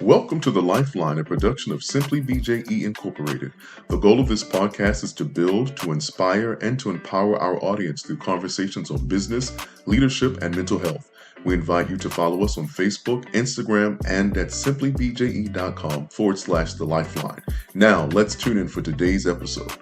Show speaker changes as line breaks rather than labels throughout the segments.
Welcome to The Lifeline, a production of Simply BJE Incorporated. The goal of this podcast is to build, to inspire, and to empower our audience through conversations on business, leadership, and mental health. We invite you to follow us on Facebook, Instagram, and at simplybje.com/The Lifeline. Now, let's tune in for today's episode.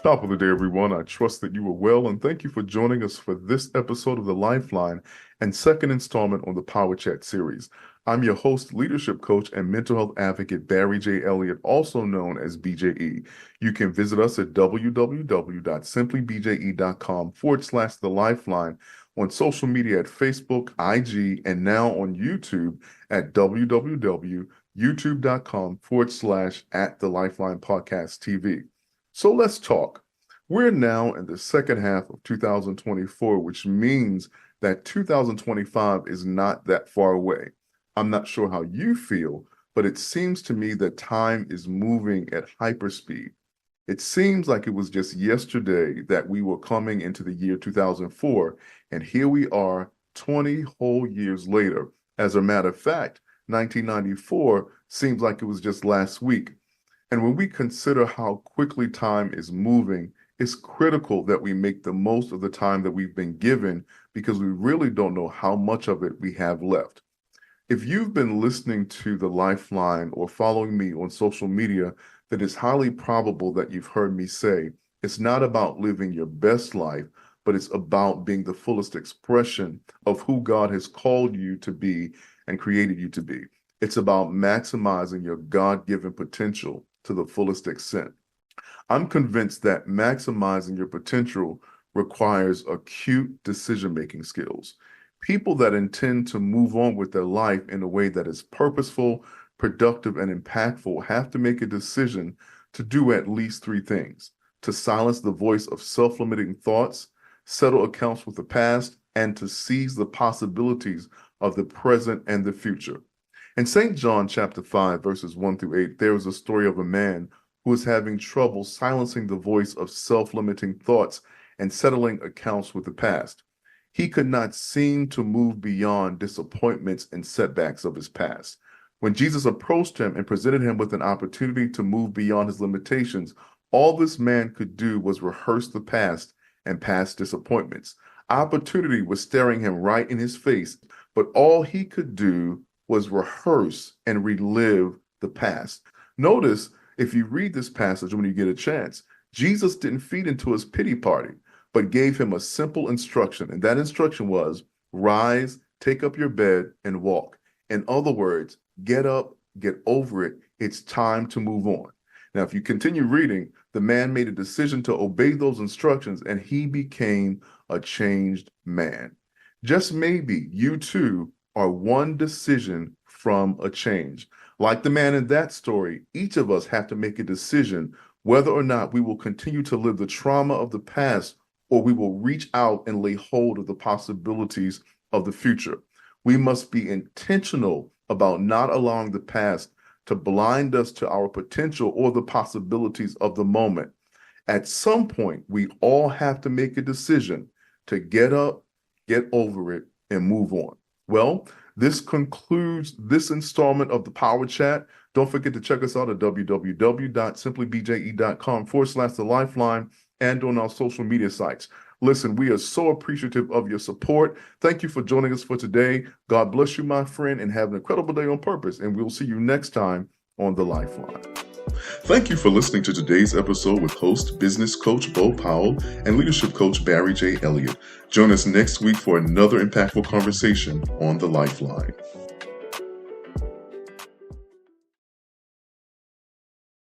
Top of the day, everyone. I trust that you are well, and thank you for joining us for this episode of The Lifeline and second installment on the Power Chat series. I'm your host, leadership coach, and mental health advocate, Barry J. Elliott, also known as BJE. You can visit us at www.simplybje.com/The Lifeline, on social media at Facebook, IG, and now on YouTube at www.youtube.com/@The Lifeline Podcast TV. So let's talk. We're now in the second half of 2024, which means that 2025 is not that far away. I'm not sure how you feel, but it seems to me that time is moving at hyperspeed. It seems like it was just yesterday that we were coming into the year 2004, and here we are 20 whole years later. As a matter of fact, 1994 seems like it was just last week. And when we consider how quickly time is moving, it's critical that we make the most of the time that we've been given, because we really don't know how much of it we have left. If you've been listening to The Lifeline or following me on social media, then it's highly probable that you've heard me say, it's not about living your best life, but it's about being the fullest expression of who God has called you to be and created you to be. It's about maximizing your God-given potential to the fullest extent. I'm convinced that maximizing your potential requires acute decision-making skills. People that intend to move on with their life in a way that is purposeful, productive, and impactful have to make a decision to do at least three things: to silence the voice of self-limiting thoughts, settle accounts with the past, and to seize the possibilities of the present and the future. In St. John chapter 5, verses 1-8, there is a story of a man who is having trouble silencing the voice of self-limiting thoughts and settling accounts with the past. He could not seem to move beyond disappointments and setbacks of his past. When Jesus approached him and presented him with an opportunity to move beyond his limitations, all this man could do was rehearse the past and past disappointments. Opportunity was staring him right in his face, but all he could do was rehearse and relive the past. Notice, if you read this passage when you get a chance, Jesus didn't feed into his pity party, but gave him a simple instruction. And that instruction was, rise, take up your bed, and walk. In other words, get up, get over it. It's time to move on. Now, if you continue reading, the man made a decision to obey those instructions, and he became a changed man. Just maybe you too are one decision from a change. Like the man in that story, each of us have to make a decision whether or not we will continue to live the trauma of the past, or we will reach out and lay hold of the possibilities of the future. We must be intentional about not allowing the past to blind us to our potential or the possibilities of the moment. At some point, we all have to make a decision to get up, get over it, and move on. Well, this concludes this installment of the Power Chat. Don't forget to check us out at www.simplybje.com/The Lifeline and on our social media sites. Listen, we are so appreciative of your support. Thank you for joining us for today. God bless you, my friend, and have an incredible day on purpose. And we'll see you next time on The Lifeline. Thank you for listening to today's episode with host, business coach Bo Powell and leadership coach Barry J. Elliott. Join us next week for another impactful conversation on The Lifeline.